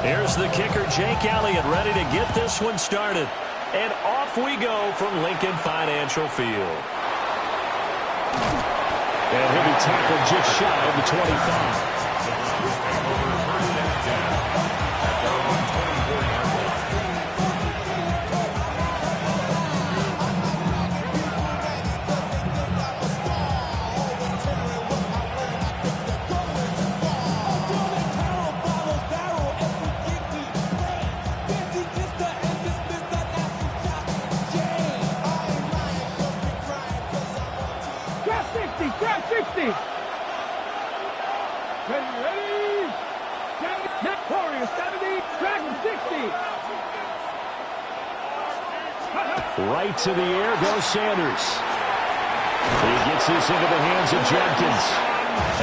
Here's the kicker, Jake Elliott, ready to get this one started. And off we go from Lincoln Financial Field. And he'll be tackled just shy of the 25. Right to the air goes Sanders. He gets this into the hands of Jenkins.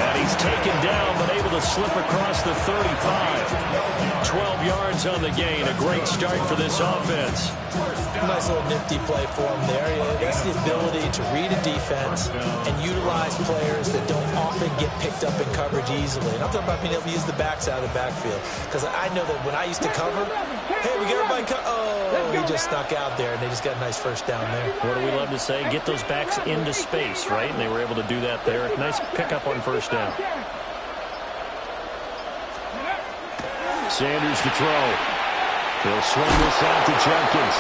And he's taken down, but able to slip across the 35. 12 yards on the gain. A great start for this offense. Nice little nifty play for him there. That's the ability to read a defense and utilize players that don't often get picked up in coverage easily. And I'm talking about being able to use the backside of the backfield. Because I know that when I used to cover, hey, we got everybody he just snuck out there, and they just got a nice first down there. What do we love to say? Get those backs into space, right? And they were able to do that there. Nice pickup on first down. Sanders to throw. He'll swing this out to Jenkins.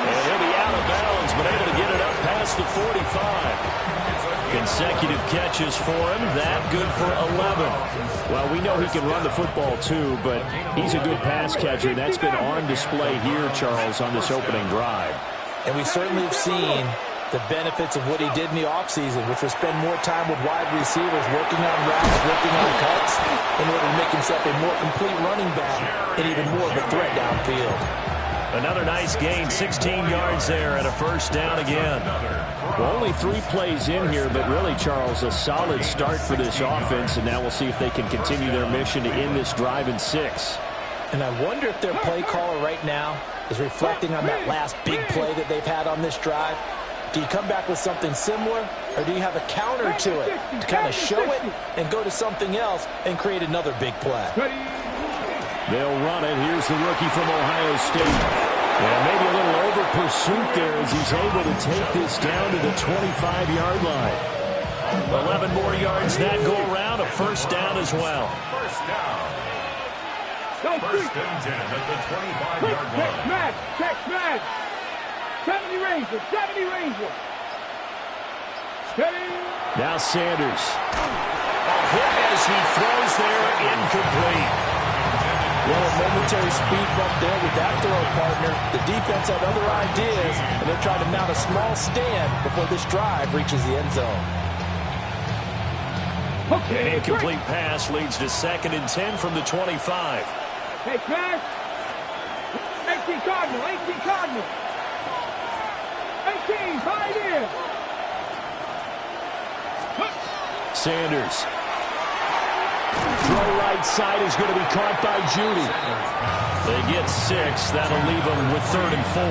And he'll be out of bounds, but able to get it up past the 45. Consecutive catches for him. That good for 11. Well, we know he can run the football too, but he's a good pass catcher. That's been on display here, Charles, on this opening drive. And we certainly have seen the benefits of what he did in the offseason, which was spend more time with wide receivers, working on routes, working on cuts, in order to make himself a more complete running back and even more of a threat downfield. Another nice gain, 16 yards there and a first down again. Well, only 3 plays in here, but really, Charles, a solid start for this offense, and now we'll see if they can continue their mission to end this drive in 6. And I wonder if their play caller right now is reflecting on that last big play that they've had on this drive. Do you come back with something similar, or do you have a counter to it to kind of show it and go to something else and create another big play? They'll run it. Here's the rookie from Ohio State. Yeah, maybe a little over pursuit there as he's able to take this down to the 25-yard line. 11 more yards that go around. A first down as well. First down. First and 10 at the 25-yard line. Check match. 70 Rangers. 70 Rangers. Now Sanders. A hit as he throws there, incomplete. Well, a momentary speed bump there with that throw partner. The defense had other ideas, and they're trying to mount a small stand before this drive reaches the end zone. An incomplete pass leads to 2nd and 10 from the 25. Hey, Crash. 18 Cardinal. 18 Cardinal. 18, right here. Sanders. Throw right side is going to be caught by Judy. They get 6. That'll leave them with 3rd and 4.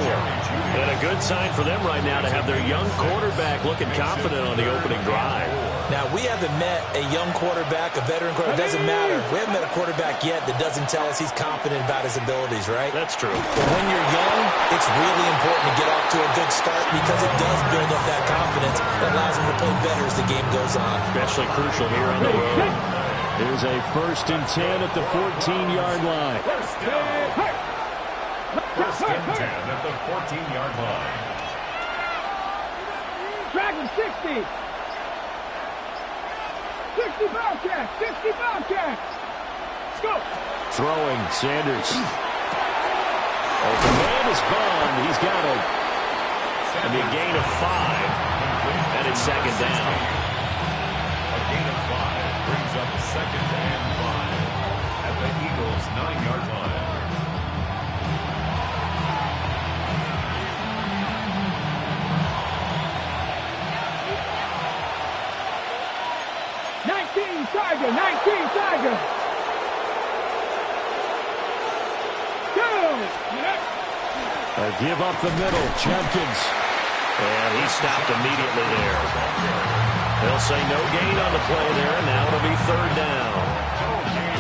And a good sign for them right now to have their young quarterback looking confident on the opening drive. Now, we haven't met a young quarterback, a veteran quarterback. It doesn't matter. We haven't met a quarterback yet that doesn't tell us he's confident about his abilities, right? That's true. But when you're young, it's really important to get off to a good start because it does build up that confidence that allows him to play better as the game goes on. Especially crucial here on the road. Here's a 1st and 10 at the 14-yard line. First down. First and 10 at the 14-yard line. Dragon 60. 60 Bobcats. 60 Bobcats. Let's go. Throwing, Sanders. Oh, the man is Bond. He's got it. And a gain of 5. And it's 2nd down. A gain of 5 brings up 2nd and 5 at the Eagles' 9-yard line. Tiger, 19 Tiger. A give up the middle, Jenkins. And he stopped immediately there. They'll say no gain on the play there, and now it'll be 3rd down.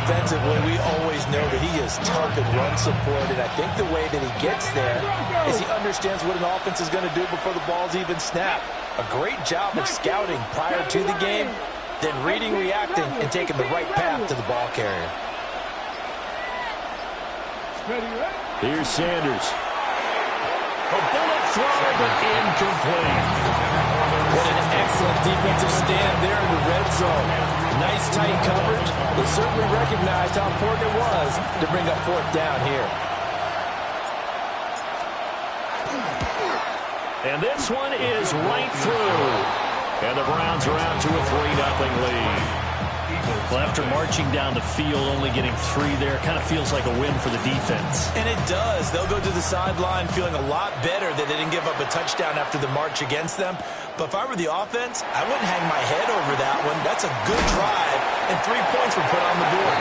defensively, we always know that he is tough in run support, and I think the way that he gets there is he understands what an offense is going to do before the ball's even snapped. A great job of scouting prior to the game, then reading, reacting, and taking the right path to the ball carrier. Here's Sanders. A bullet throw, but incomplete. What an excellent defensive stand there in the red zone. Nice tight coverage. They certainly recognized how important it was to bring up fourth down here. And this one is right through. And the Browns are out to a 3-0 lead. Well, after marching down the field, only getting 3 there, kind of feels like a win for the defense. And it does. They'll go to the sideline feeling a lot better that they didn't give up a touchdown after the march against them. But if I were the offense, I wouldn't hang my head over that one. That's a good drive, and 3 points were put on the board.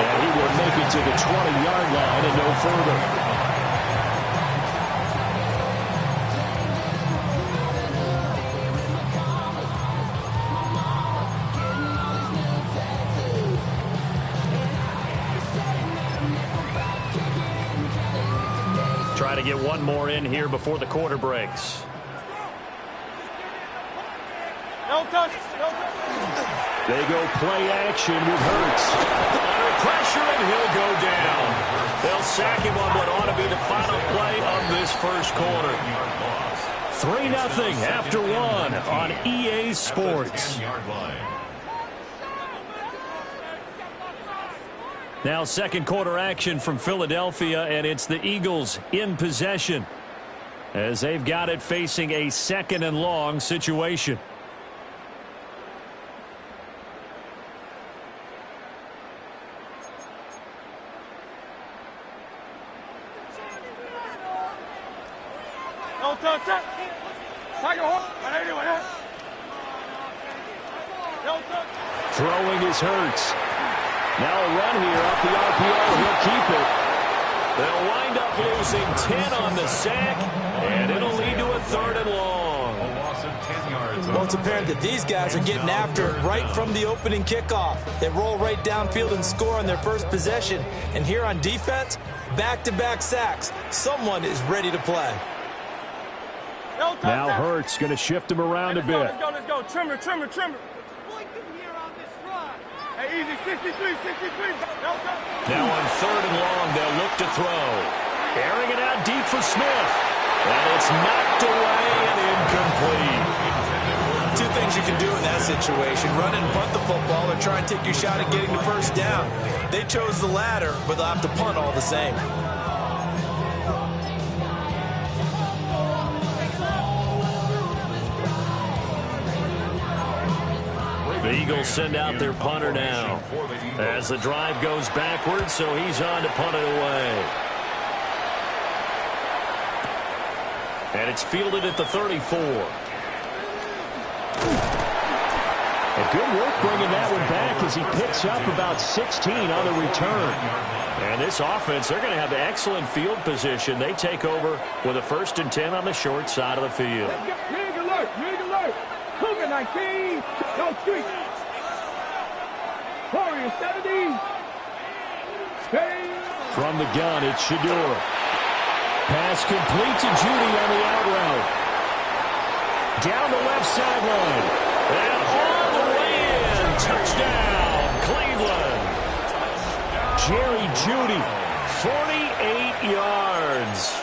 And he will make it to the 20-yard line and no further. Try to get one more in here before the quarter breaks. No touch. They go play action with Hurts. Under pressure, and he'll go down. They'll sack him on what ought to be the final play of this first quarter. 3-0 after 1 on EA Sports. Now second quarter action from Philadelphia, and it's the Eagles in possession as they've got it facing a 2nd and long situation. Throwing is Hurts. Now a run here off the RPO. He'll keep it. They'll wind up losing 10 on the sack, and it'll lead to a 3rd and long. A loss of 10 yards. Well, it's apparent that these guys are getting after it right from the opening kickoff. They roll right downfield and score on their first possession. And here on defense, back-to-back sacks. Someone is ready to play. Now Hurts going to shift him around a bit. Let's go. Trimmer. Hey, easy, 63. Now on 3rd and long, they'll look to throw. Airing it out deep for Smith. And it's knocked away and incomplete. 2 things you can do in that situation: run and punt the football, or try and take your shot at getting the first down. They chose the latter, but they'll have to punt all the same. The Eagles send out their punter now as the drive goes backwards, so he's on to punt it away. And it's fielded at the 34. And good work bringing that one back as he picks up about 16 on the return. And this offense, they're going to have excellent field position. They take over with a 1st and 10 on the short side of the field. Big alert. Cougar 19. No street. Warrior 70. Stay. From the gun, it's Shedeur. Pass complete to Judy on the out route. Down the left sideline. And all the way in. Touchdown, Cleveland. Jerry Judy, 48 yards.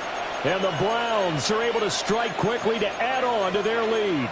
And the Browns are able to strike quickly to add on to their lead.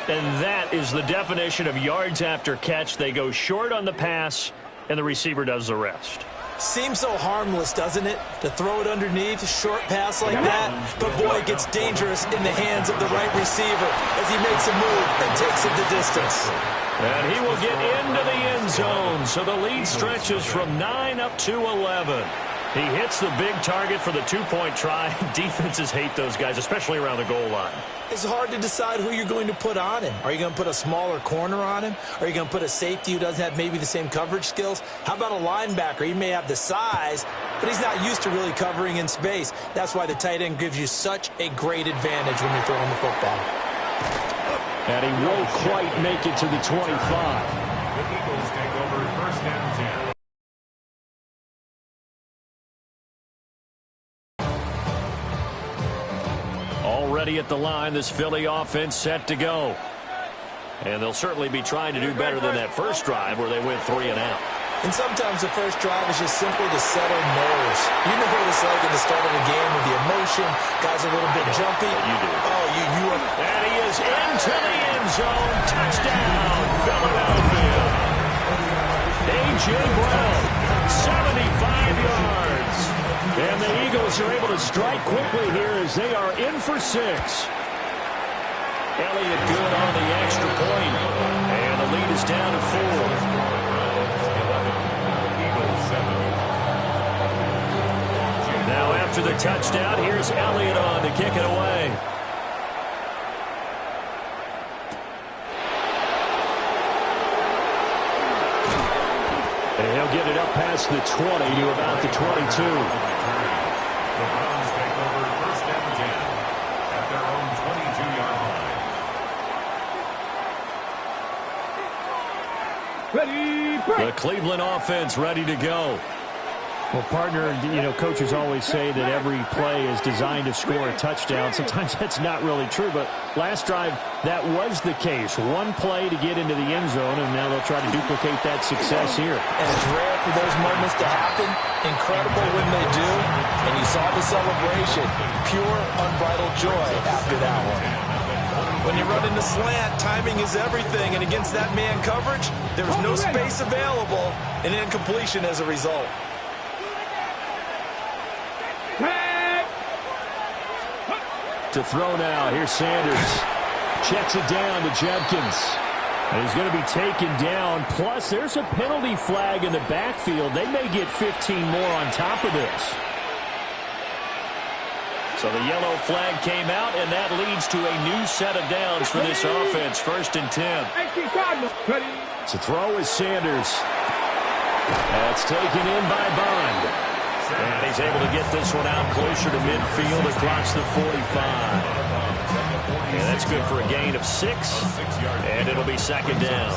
And that is the definition of yards after catch. They go short on the pass, and the receiver does the rest. Seems so harmless, doesn't it? To throw it underneath, a short pass like that. But, boy, it gets dangerous in the hands of the right receiver as he makes a move and takes it the distance. And he will get into the end zone, so the lead stretches from 9 up to 11. He hits the big target for the 2-point try. Defenses hate those guys, especially around the goal line. It's hard to decide who you're going to put on him. Are you going to put a smaller corner on him? Are you going to put a safety who doesn't have maybe the same coverage skills? How about a linebacker? He may have the size, but he's not used to really covering in space. That's why the tight end gives you such a great advantage when you're throwing the football. And he won't quite make it to the 25. The Eagles take over 1st and 10. ready at the line. This Philly offense set to go. And they'll certainly be trying to do better than that first drive where they went 3 and out. And sometimes the first drive is just simply to settle nerves. You know what it's like at the start of a game with the emotion. Guys are a little bit jumpy. You do. Oh, you are. And he is into the end zone. Touchdown, Philadelphia. A.J. Brown, 75 yards. And the Eagles are able to strike quickly here as they are in for 6. Elliott good on the extra point. And the lead is down to 4. Now after the touchdown, here's Elliott on to kick it away. And he'll get it up past the 20 to about the 22. The Browns take over first and 10 at their own 22-yard line. Ready, break. The Cleveland offense ready to go. Well, partner, coaches always say that every play is designed to score a touchdown. Sometimes that's not really true, but last drive, that was the case. One play to get into the end zone, and now they'll try to duplicate that success here. And it's rare for those moments to happen. Incredible when they do. And you saw the celebration. Pure, unbridled joy after that one. When you run into slant, timing is everything. And against that man coverage, there was no space available, and incompletion as a result. To throw now. Here's Sanders. Checks it down to Jenkins. And he's going to be taken down. Plus, there's a penalty flag in the backfield. They may get 15 more on top of this. So the yellow flag came out, and that leads to a new set of downs for this offense. 1st and 10. To throw is Sanders. That's taken in by Bond. And he's able to get this one out closer to midfield across the 45. And that's good for a gain of 6. And it'll be 2nd down.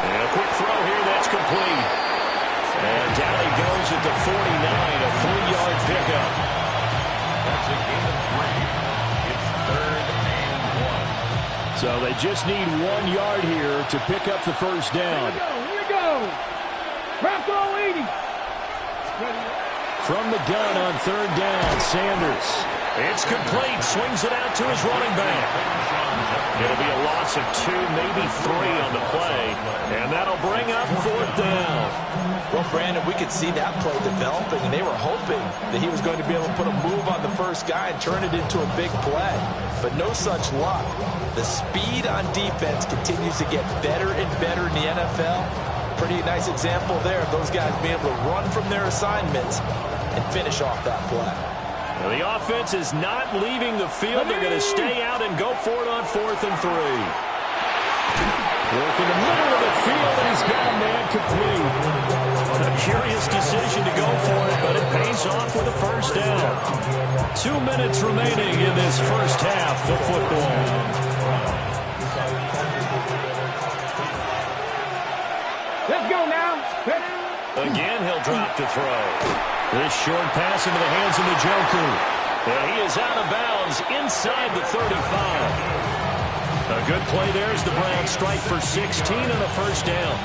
And a quick throw here, that's complete. And down he goes at the 49, a 3-yard pickup. That's a gain of 3. So they just need 1 yard here to pick up the first down. Here we go. Bronco 80. From the gun on 3rd down, Sanders. It's complete. Swings it out to his running back. It'll be a loss of 2, maybe 3 on the play. And that'll bring up 4th down. Well, Brandon, we could see that play developing, and they were hoping that he was going to be able to put a move on the first guy and turn it into a big play. But no such luck. The speed on defense continues to get better and better in the NFL. Pretty nice example there of those guys being able to run from their assignments and finish off that play. Well, the offense is not leaving the field. They're going to stay out and go for it on 4th and 3. Work in the middle of the field, and he's got a man complete. A curious decision to go for it, but it pays off with a first down. 2 minutes remaining in this first half of football. Let's go now. Again, he'll drop to throw. This short pass into the hands of Njoku. And he is out of bounds inside the 35. A good play there as the Browns strike for 16 and a first down.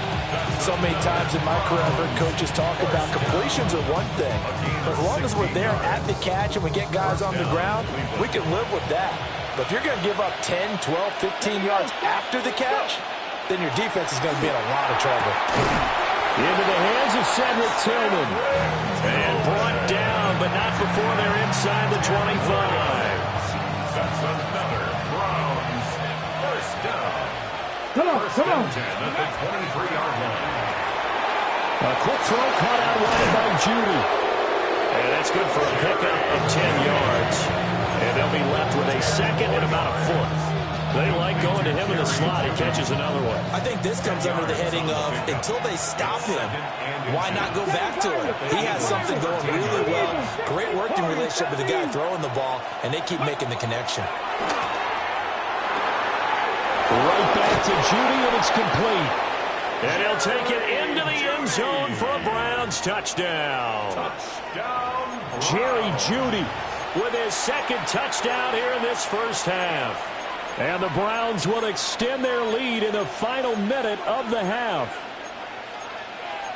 So many times in my career, I've heard coaches talk about completions are one thing. But as long as we're there at the catch and we get guys on the ground, we can live with that. But if you're going to give up 10, 12, 15 yards after the catch, then your defense is going to be in a lot of trouble. Into the hands of Cedric Tillman. And brought down, but not before they're inside the 25. That's another Browns first down. Come on. 10 at the 23-yard line. A quick throw caught out wide by Judy. And that's good for a pickup of 10 yards. And they'll be left with a 2nd and about a 4th. They like going to him in the slot. He catches another one. I think this comes under the heading of until they stop him, why not go back to him? He has something going really well. Great working relationship with the guy throwing the ball, and they keep making the connection. Right back to Judy, and it's complete. And he'll take it into the end zone for a Browns touchdown. Touchdown, Jerry Judy with his second touchdown here in this first half. And the Browns will extend their lead in the final minute of the half.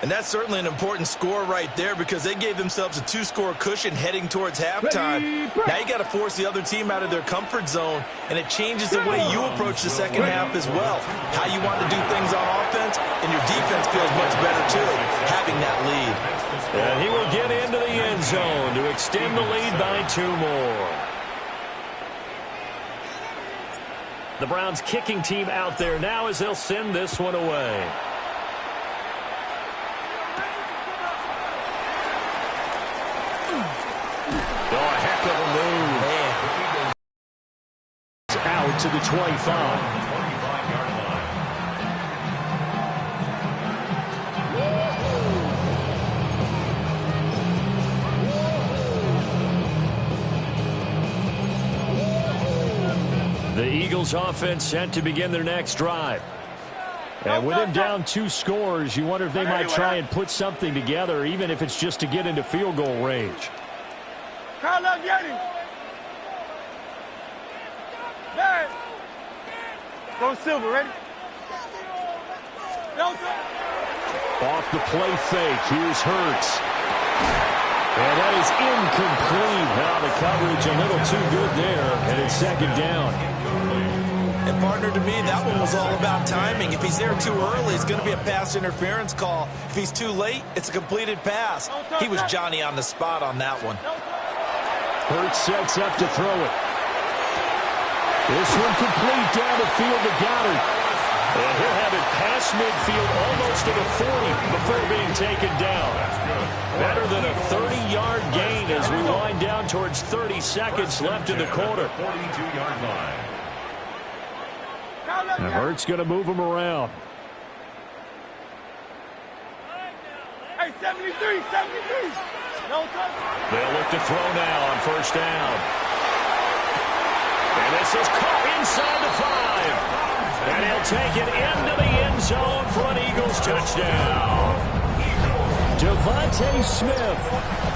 And that's certainly an important score right there because they gave themselves a 2-score cushion heading towards halftime. Now you got to force the other team out of their comfort zone, and it changes the way you approach the second half as well. How you want to do things on offense, and your defense feels much better too, having that lead. And he will get into the end zone to extend the lead by 2 more. The Browns kicking team out there now as they'll send this one away. Oh, a heck of a move. Man. Out to the 25. The Eagles offense set to begin their next drive. And with him down 2 scores, you wonder if they might try and put something together, even if it's just to get into field goal range. Go Silver, ready? Off the play fake, here's Hurts. And that is incomplete. Now the coverage a little too good there, and it's second down. And partner, to me, that one was all about timing. If he's there too early, it's going to be a pass interference call. If he's too late, it's a completed pass. He was Johnny on the spot on that one. Hurts sets up to throw it. This one complete down the field to Goddard. And he'll have it past midfield almost to the 40 before being taken down. Better than a 30-yard gain as we wind down towards 30 seconds left in the quarter. 42-yard line. And Hurts going to move him around. Hey, 73. No touch. They'll look to throw now on first down. And this is caught inside the 5. And he'll take it into the end zone for an Eagles touchdown. Devontae Smith,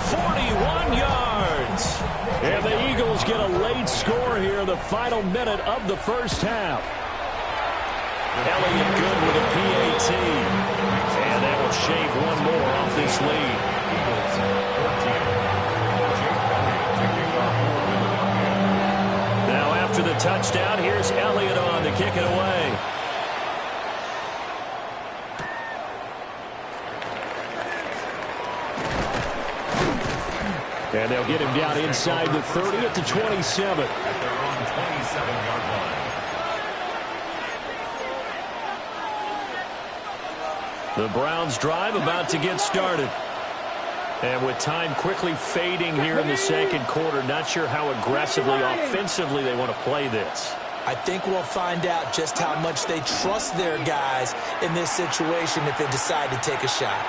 41 yards. And the Eagles get a late score here in the final minute of the first half. Elliott good with a PAT. And that will shave one more off this lead. Now after the touchdown, here's Elliott on to kick it away. And they'll get him down inside the 30 at the 27. At their own 27-yard line. The Browns drive about to get started. And with time quickly fading here in the second quarter, not sure how aggressively, offensively they want to play this. I think we'll find out just how much they trust their guys in this situation if they decide to take a shot.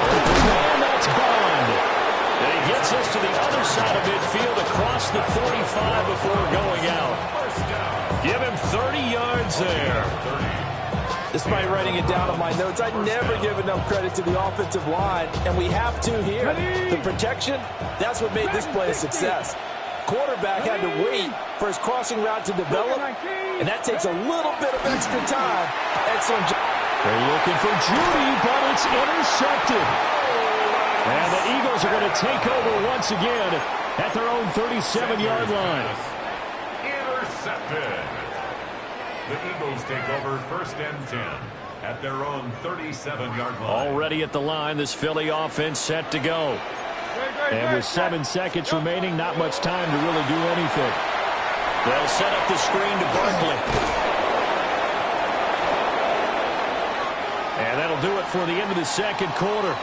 And that's Bond. And he gets us to the other side of midfield across the 45 before going out. Give him 30 yards there. Despite writing it down on my notes, I never give enough credit to the offensive line, and we have to here. The protection, that's what made this play a success. Quarterback had to wait for his crossing route to develop, and that takes a little bit of extra time. Excellent job. They're looking for Judy, but it's intercepted. And the Eagles are going to take over once again at their own 37-yard line. Intercepted. The Eagles take over first and 10 at their own 37-yard line. Already at the line, this Philly offense set to go. And with 7 seconds remaining, not much time to really do anything. They'll set up the screen to Barkley. And that'll do it for the end of the second quarter.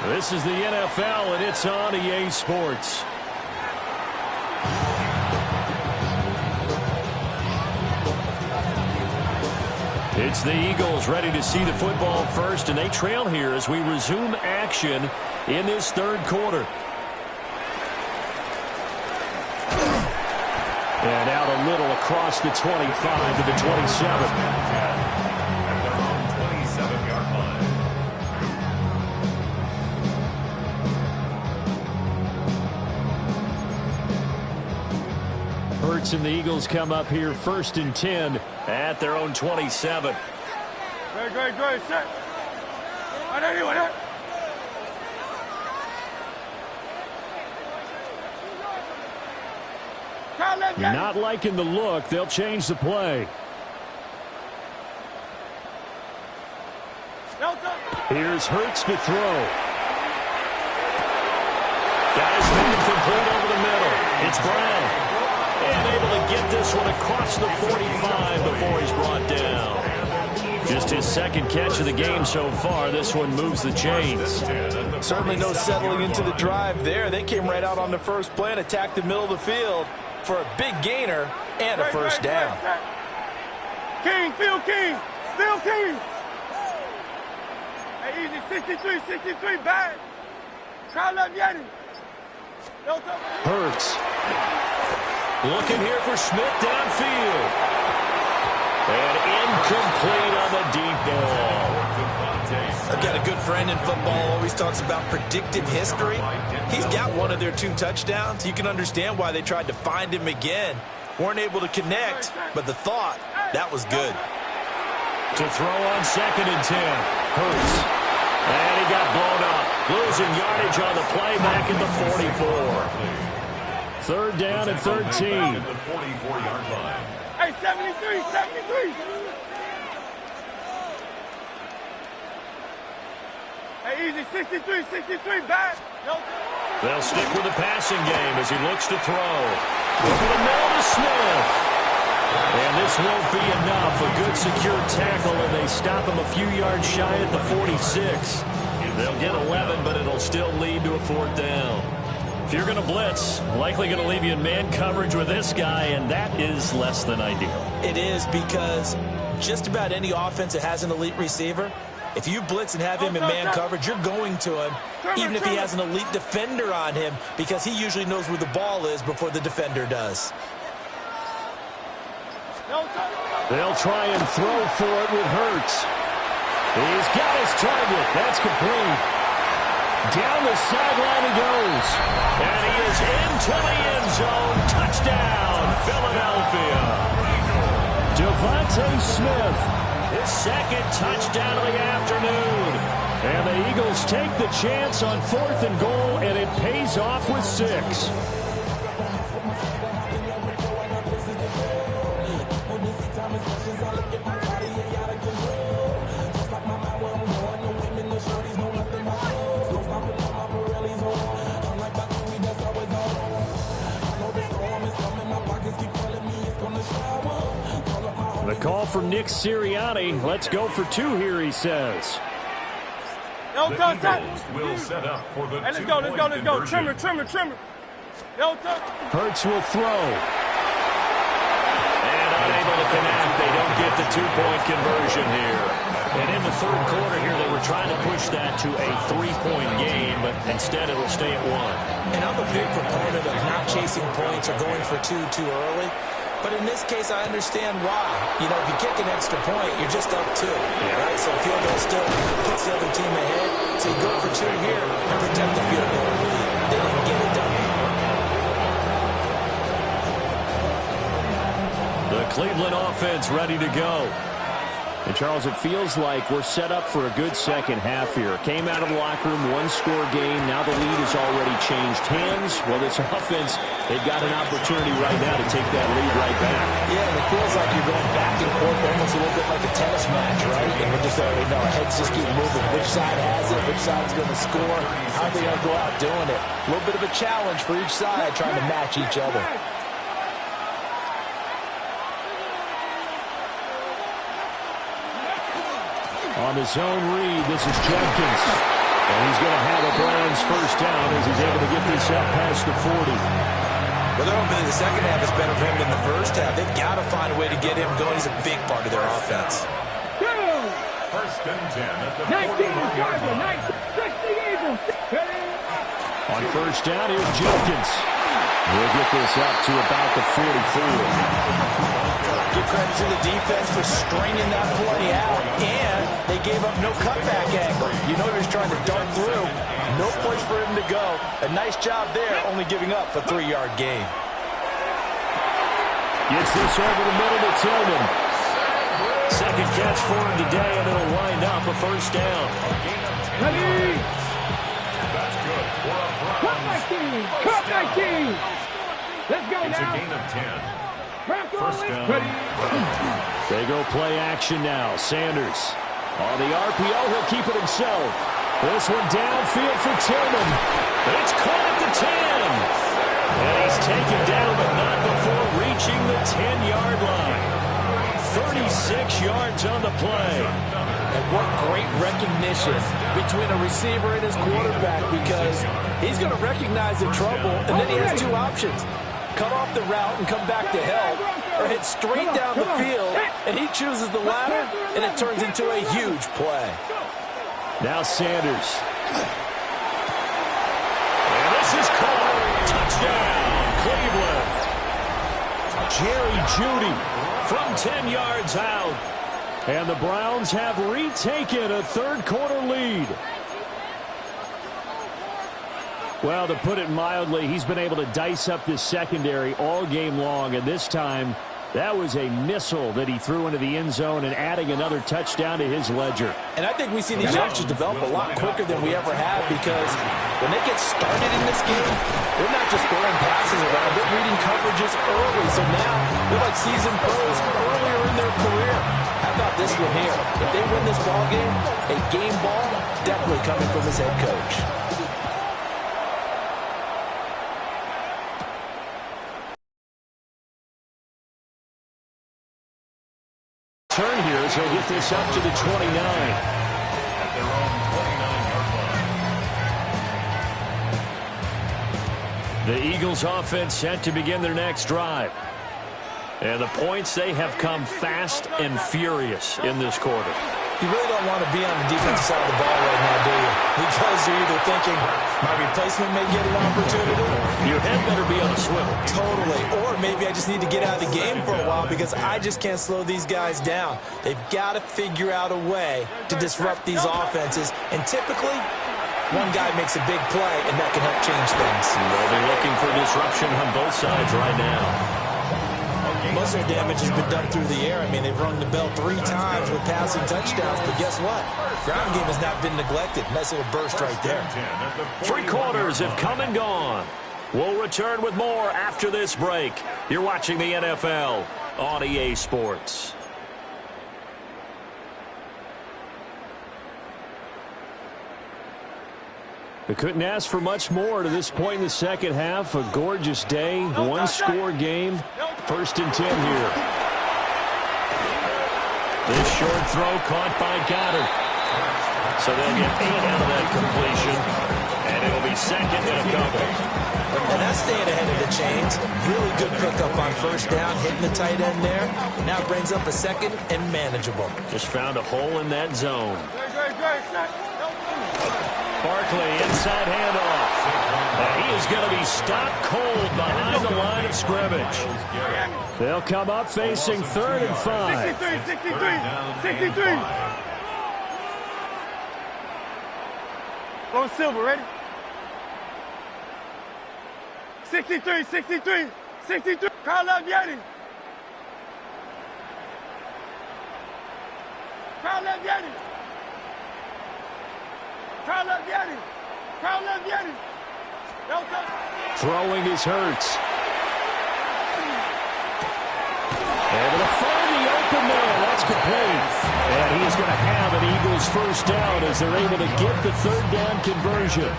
This is the NFL, and it's on EA Sports. It's the Eagles ready to see the football first, and they trail here as we resume action in this third quarter. And now to little across the 25 to the 27. At their own 27-yard line. Hurts and the Eagles come up here 1st and 10 at their own 27. Great, set. Not liking the look. They'll change the play. Here's Hurts to throw. Guys made complete over the middle. It's Brown. And able to get this one across the 45 before he's brought down. Just his second catch of the game so far. This one moves the chains. Certainly no settling into the drive there. They came right out on the first play and attacked the middle of the field for a big gainer and a first down. King, Phil King. Hey, easy, 63, back. Try left Yeti. Hurts. Looking here for Smith downfield. And incomplete on the deep ball. I've got a good friend in football, always talks about predictive history. He's got one of their 2 touchdowns. You can understand why they tried to find him again. Weren't able to connect, but the thought, that was good. To throw on 2nd and 10. Hurts. And he got blown up. Losing yardage on the play back at the 44. 3rd down and 13. At the 44-yard line. Hey, 73. Hey, easy, 63, back. They'll stick with the passing game as he looks to throw. Over the middle to Smith. And this won't be enough. A good secure tackle, and they stop him a few yards shy at the 46. They'll get 11, but it'll still lead to a 4th down. If you're going to blitz, likely going to leave you in man coverage with this guy, and that is less than ideal. It is, because just about any offense that has an elite receiver, if you blitz and have him in man coverage, you're going to him, even if he has an elite defender on him, because he usually knows where the ball is before the defender does. They'll try and throw for it with Hurts. He's got his target. That's complete. Down the sideline he goes. And he is into the end zone. Touchdown, Philadelphia. Devontae Smith. His 2nd touchdown of the afternoon. And the Eagles take the chance on 4th and goal, and it pays off with 6. The call from Nick Sirianni. Let's go for 2 here, he says. The Eagles will set up for the Let's go. Trimmer. Hurts will throw. And unable to connect. They don't get the 2-point conversion here. And in the 3rd quarter here, they were trying to push that to a 3-point game, but instead it'll stay at 1. And I'm a big proponent of not chasing points or going for 2 too early. But in this case, I understand why. You know, if you kick an extra point, you're just up 2. Right? So field goal still puts the other team ahead. So you go for 2 here and protect the field goal lead. They didn't get it done. The Cleveland offense ready to go. And, Charles, it feels like we're set up for a good second half here. Came out of the locker room, 1-score game. Now the lead has already changed hands. Well, this offense, they've got an opportunity right now to take that lead right back. Yeah, and it feels like you're going back and forth, almost a little bit like a tennis match, right? And we just already know our heads just keep moving. Which side has it? Which side's going to score? How are they going to go out doing it? A little bit of a challenge for each side, trying to match each other. On the zone read, this is Jenkins. And he's going to have a Browns first down as he's able to get this up past the 40. Well, they're hoping the second half is better for him than the first half. They've got to find a way to get him going. He's a big part of their offense. 1st and 10 at the 41-yard line. On first down, here's Jenkins. We'll get this up to about the 44. Give credit to the defense for stringing that play out, and they gave up no cutback angle. You know he was trying to dart through. No place for him to go. A nice job there, only giving up a 3-yard gain. Gets this over the middle to Tillman. Second catch for him today, and it'll wind up a first down. Ready? That's good. Cut my team! Cut my team! Let's go It's a now! gain of 10. First down. Ready? They go play action now. Sanders on the RPO. He'll keep it himself. This one downfield for Tillman. It's caught at the 10. And he's taken down, but not before reaching the 10-yard line. 36 yards on the play. And what great recognition between a receiver and his quarterback, because he's going to recognize the trouble, and then he has two options. Cut off the route and come back to help, or hit straight down the field, and he chooses the latter, and it turns into a huge play. Now Sanders. And this is caught. Touchdown, Cleveland. Jerry Jeudy from 10 yards out. And the Browns have retaken a third-quarter lead. Well, to put it mildly, he's been able to dice up this secondary all game long, and this time that was a missile that he threw into the end zone and adding another touchdown to his ledger. And I think we see these youngsters develop a lot quicker than we ever have, because when they get started in this game, they're not just throwing passes around, they're reading coverages early. So now they're like seasoned pros earlier in their career. How about this one here? If they win this ball game, a game ball definitely coming from his head coach. Turn here as he'll get this up to the 29. At their own 29-yard line. The Eagles offense set to begin their next drive. And the points, they have come fast and furious in this quarter. You really don't want to be on the defensive side of the ball right now, do you? Because you're either thinking, my replacement may get an opportunity. Your head better be on a swivel. Totally. Or maybe I just need to get out of the game for a while because I just can't slow these guys down. They've got to figure out a way to disrupt these offenses. And typically, one guy makes a big play, and that can help change things. They'll be looking for disruption on both sides right now. Most of their damage has been done through the air. I mean, they've rung the bell 3 times with passing touchdowns, but guess what? Ground game has not been neglected. Nice little burst right there. 3 quarters have come and gone. We'll return with more after this break. You're watching the NFL on EA Sports. We couldn't ask for much more to this point in the second half. A gorgeous day, one-score game. 1st and 10 here. This short throw caught by Goddard. So they'll get 8 out of that completion, and it'll be 2nd and a couple. And that's staying ahead of the chains. Really good pickup on 1st down, hitting the tight end there. Now brings up a 2nd and manageable. Just found a hole in that zone. Barkley, inside handoff. And he is going to be stopped cold behind the line of scrimmage. They'll come up facing 3rd and 5. 63. Go Silver, ready? 63. Carl Yeti. Throwing is Hurts. Able to find the open man. That's complete. And he is going to have an Eagles 1st down as they're able to get the 3rd down conversion.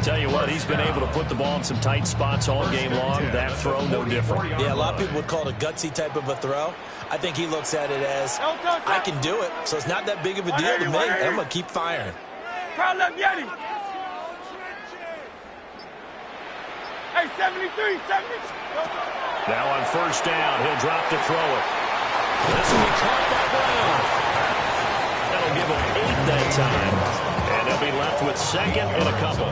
Tell you what, he's been able to put the ball in some tight spots all game long. That throw, no different. Yeah, a lot of people would call it a gutsy type of a throw. I think he looks at it as, I can do it, so it's not that big of a deal to me, and I'm going to keep firing. Carl Yeti. Hey, 73. Now on 1st down, he'll drop to throw it. This will be caught by Brown. That'll give him 8 that time. And they'll be left with 2nd and a couple.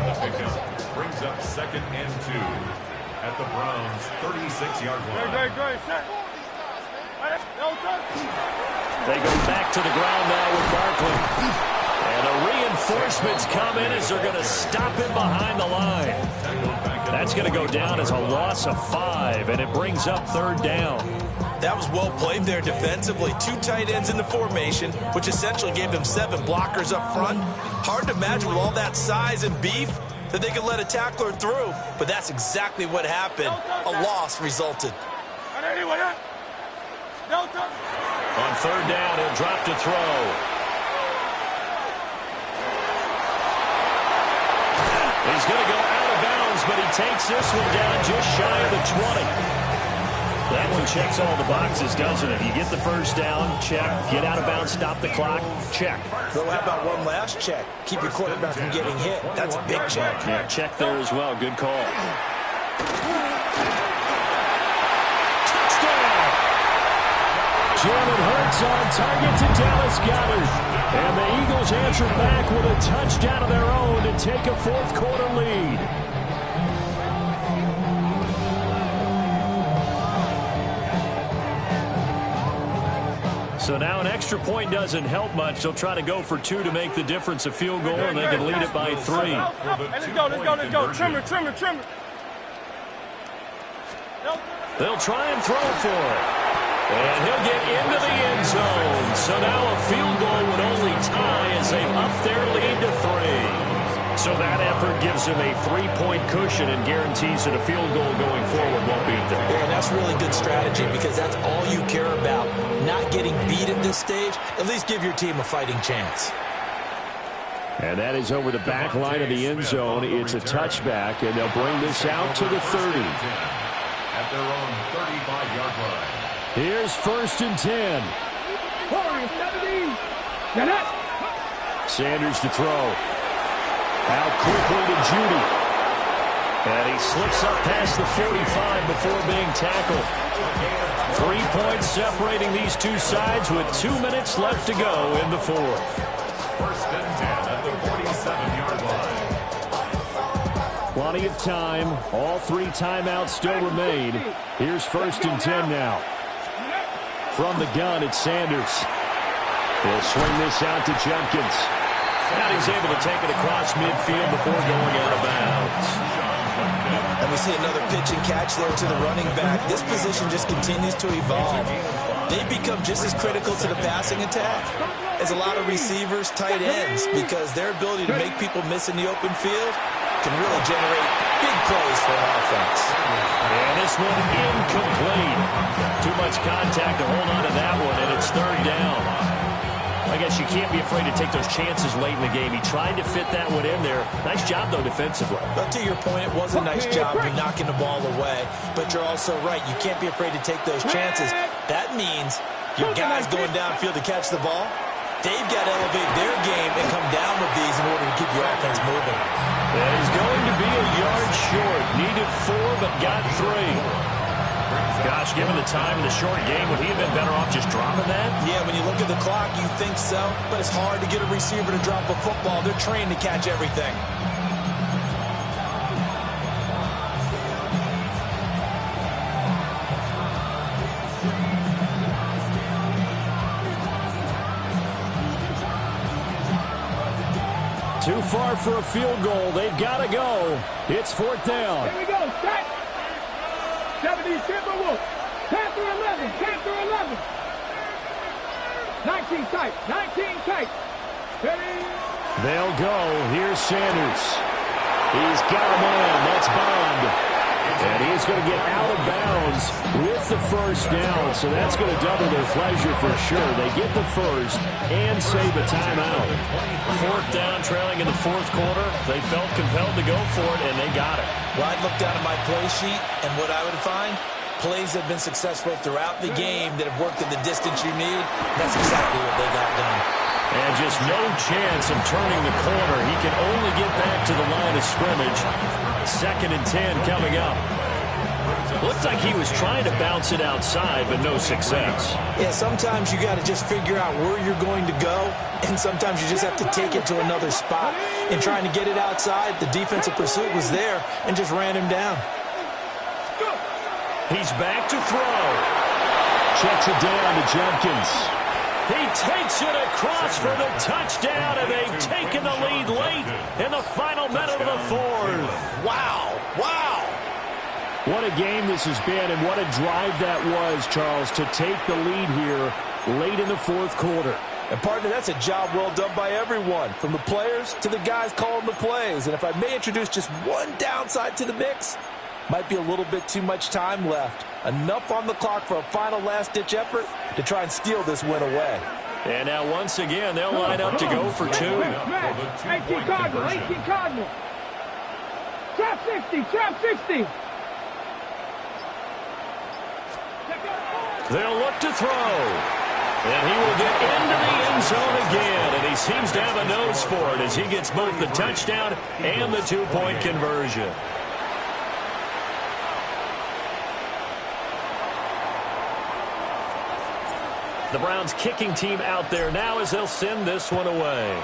Brings up 2nd and 2. at the Browns' 36-yard line. They go back to the ground now with Barkley. And a reinforcement's come in as they're going to stop him behind the line. That's going to go down as a loss of 5, and it brings up 3rd down. That was well played there defensively. 2 tight ends in the formation, which essentially gave them 7 blockers up front. Hard to imagine with all that size and beef that they could let a tackler through, but that's exactly what happened. A loss resulted. On 3rd down, he'll drop to throw. He's going to go out of bounds, but he takes this one down just shy of the 20. That one checks all the boxes, doesn't it? You get the 1st down, check. Get out of bounds, stop the clock, check. Well, how about one last check? Keep your quarterback from getting hit. That's a big check. Yeah, check there as well. Good call. Touchdown! Jalen Hurts on target to Dallas Goedert. And the Eagles answer back with a touchdown of their own to take a 4th quarter lead. So now an extra point doesn't help much. They'll try to go for 2 to make the difference a field goal, and they can lead it by 3. Let's go. Trimmer. They'll try and throw for it. And he'll get into the end zone. So now a field goal would only tie as they've upped their lead to 3. So that effort gives him a 3-point cushion and guarantees that a field goal going forward won't beat them. Yeah, and that's really good strategy because that's all you care about. Not getting beat at this stage. At least give your team a fighting chance. And that is over the back line of the end zone. It's a touchback, and they'll bring this out to the 30. At their own 35-yard line. Here's 1st and 10. Sanders to throw. Out quickly to Judy. And he slips up past the 45 before being tackled. 3 points separating these two sides with 2 minutes left to go in the 4th. 1st and 10 at the 47-yard line. Plenty of time. All 3 timeouts still remain. Here's 1st and 10 now. From the gun, it's Sanders. He'll swing this out to Jenkins. Now he's able to take it across midfield before going out of bounds. And we see another pitch and catch there to the running back. This position just continues to evolve. They become just as critical to the passing attack as a lot of receivers, tight ends, because their ability to make people miss in the open field can really generate big plays for an offense. And this one incomplete. Too much contact to hold on to that one, and it's 3rd down. I guess you can't be afraid to take those chances late in the game. He tried to fit that one in there. Nice job, though, defensively. But to your point, it was a nice job. You're knocking the ball away. But you're also right. You can't be afraid to take those chances. That means your guys going downfield to catch the ball, they've got to elevate their game and come down with these in order to keep your offense moving. That is going to be a yard short. Needed 4, but got 3. Gosh, given the time in the short game, would he have been better off just dropping that? Yeah, when you look at the clock, you think so. But it's hard to get a receiver to drop a football. They're trained to catch everything. Too far for a field goal. They've got to go. It's 4th down. Here we go. Set. 70 Timberwolves. Panther 11. Panther 11. 19 tight. 19 tight. They'll go. Here's Sanders. He's got him on. That's Bond. And he's going to get out of bounds with the 1st down. So that's going to double their pleasure for sure. They get the 1st and save a timeout. 4th down, trailing in the 4th quarter. They felt compelled to go for it, and they got it. Well, I'd look down at my play sheet, and what I would find, plays have been successful throughout the game that have worked in the distance you need. That's exactly what they got done. And just no chance of turning the corner. He can only get back to the line of scrimmage. 2nd and 10 coming up. Looks like he was trying to bounce it outside, but no success. Yeah, sometimes you got to just figure out where you're going to go, and sometimes you just have to take it to another spot. In trying to get it outside, the defensive pursuit was there and just ran him down. He's back to throw. Checks it down to Jenkins. He takes it across for the touchdown, and they've taken the lead late in the final minute of the fourth. Wow. Wow. What a game this has been, and what a drive that was, Charles, to take the lead here late in the fourth quarter. And, partner, that's a job well done by everyone, from the players to the guys calling the plays. And if I may introduce just one downside to the mix, might be a little bit too much time left. Enough on the clock for a final last-ditch effort to try and steal this win away. And now, once again, they'll line up to go for two. 18 Cardinal, 18 Cardinal. Trap 60, trap 60. They'll look to throw. And he will get into the end zone again. And he seems to have a nose for it as he gets both the touchdown and the two-point conversion. The Browns kicking team out there now as they'll send this one away.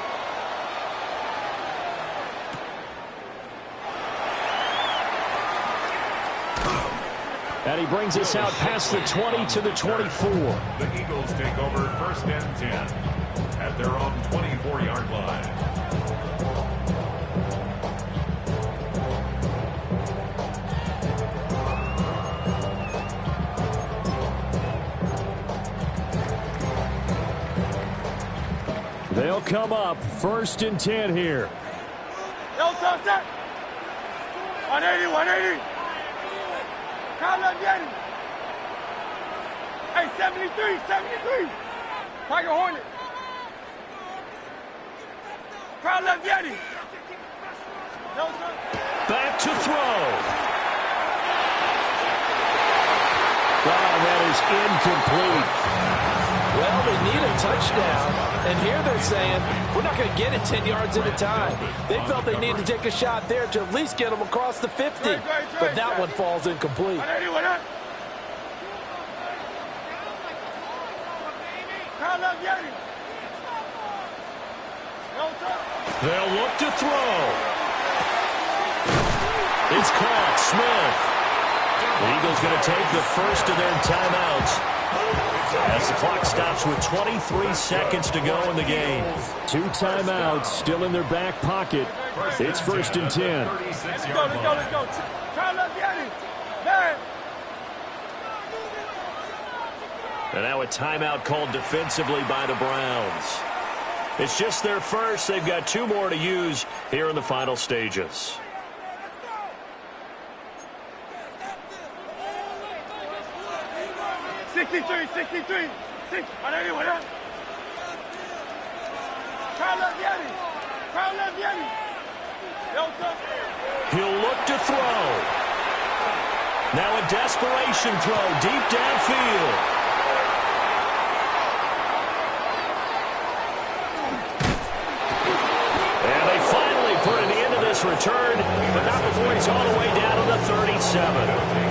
And he brings us out past the 20 to the 24. The Eagles take over 1st and 10 at their own 24-yard line. They'll come up 1st and 10 here. Yo, set. 180, 180. Kyle left Yeti. Hey, 73, 73. Tiger Hornet. Kyle left Yeti. Yo, sir. Back to throw. Wow, that is incomplete. Well, they need a touchdown, and here they're saying, we're not going to get it 10 yards at a time. They felt they needed to take a shot there to at least get them across the 50, but that one falls incomplete. They'll look to throw. It's caught. Smith. The Eagles going to take the first of their timeouts as the clock stops with 23 seconds to go in the game. 2 timeouts still in their back pocket. It's 1st and 10. Let's go. Kyle left Yeti. There. And now a timeout called defensively by the Browns. It's just their first. They've got 2 more to use here in the final stages. Sixty-three. Kyle left Yeti. Yo, sir. He'll look to throw. Now a desperation throw deep downfield. And they finally put an end to this return, but not before he's all the way down to the 37.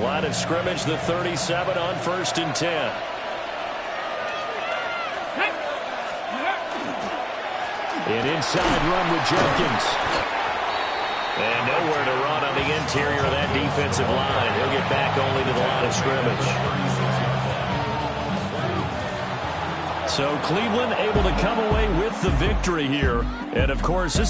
Line of scrimmage, the 37 on 1st and 10. An inside run with Jenkins. And nowhere to run on the interior of that defensive line. He'll get back only to the line of scrimmage. So Cleveland able to come away with the victory here. And, of course, this